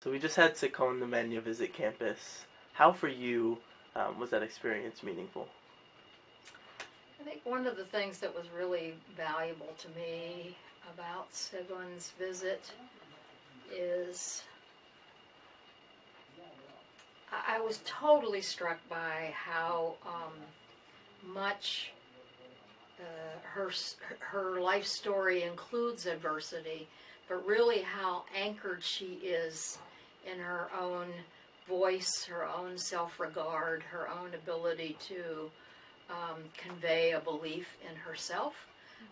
So we just had Seconde Nimenya visit campus. How for you was that experience meaningful? I think one of the things that was really valuable to me about Seconde's visit is I was totally struck by how much her life story includes adversity, but really how anchored she is in her own voice, her own self-regard, her own ability to convey a belief in herself.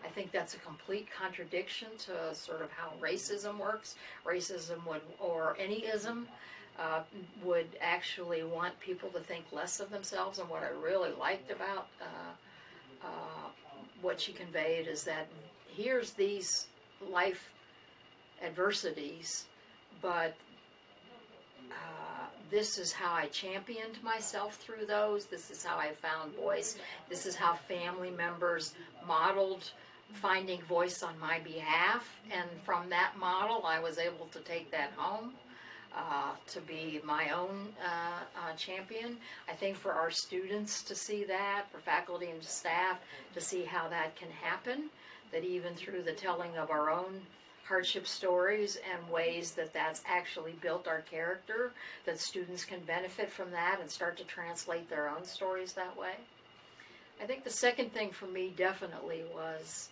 I think that's a complete contradiction to sort of how racism works. Racism would, or any ism, would actually want people to think less of themselves. And what I really liked about what she conveyed is that here's these life adversities, but this is how I championed myself through those. This is how I found voice. This is how family members modeled finding voice on my behalf. And from that model, I was able to take that home to be my own champion. I think for our students to see that, for faculty and staff to see how that can happen, that even through the telling of our own hardship stories and ways that that's actually built our character, that students can benefit from that and start to translate their own stories that way. I think the second thing for me definitely was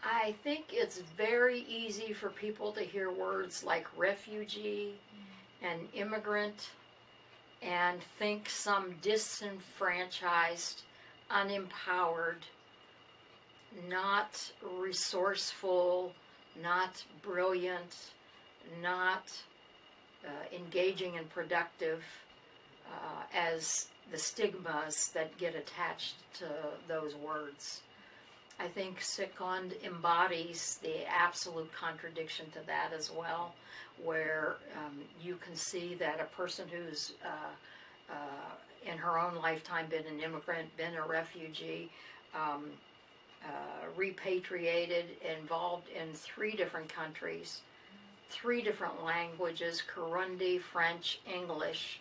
I think it's very easy for people to hear words like refugee and immigrant and think some disenfranchised, unempowered, not resourceful, not brilliant, not engaging and productive as the stigmas that get attached to those words. I think Seconde embodies the absolute contradiction to that as well, where you can see that a person who's in her own lifetime been an immigrant, been a refugee, repatriated, involved in 3 different countries, 3 different languages, Kirundi, French, English,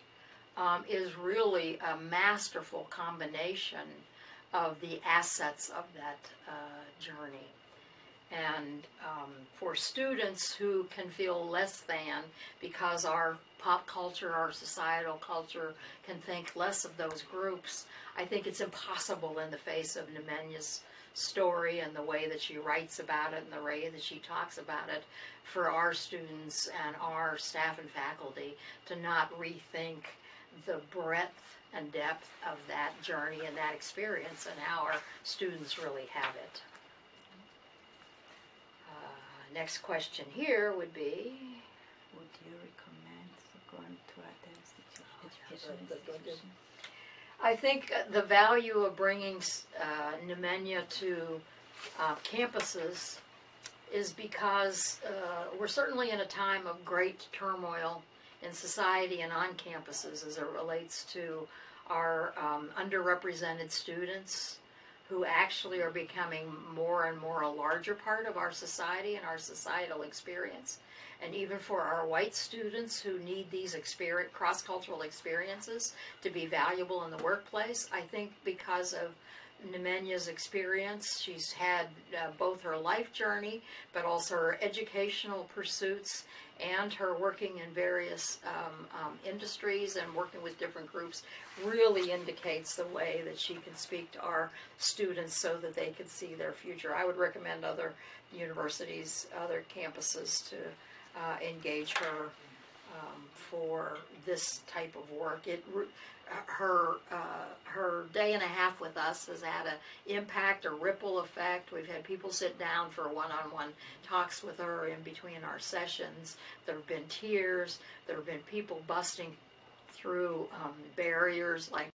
is really a masterful combination of the assets of that journey. And for students who can feel less than because our pop culture, our societal culture can think less of those groups, I think it's impossible in the face of Nimenya's story and the way that she writes about it and the way that she talks about it for our students and our staff and faculty to not rethink the breadth and depth of that journey and that experience and how our students really have it. Next question here would be, would you recommend Seconde to attend education institution? I think the value of bringing Nimenya to campuses is because we're certainly in a time of great turmoil in society and on campuses as it relates to our underrepresented students who actually are becoming more and more a larger part of our society and our societal experience. And even for our white students who need these cross-cultural experiences to be valuable in the workplace, I think because of Nimenya's experience, she's had both her life journey, but also her educational pursuits and her working in various industries and working with different groups really indicates the way that she can speak to our students so that they can see their future. I would recommend other universities, other campuses to engage her for this type of work. Her day and a half with us has had an impact, a ripple effect. We've had people sit down for one-on-one talks with her in between our sessions. There have been tears. There have been people busting through barriers like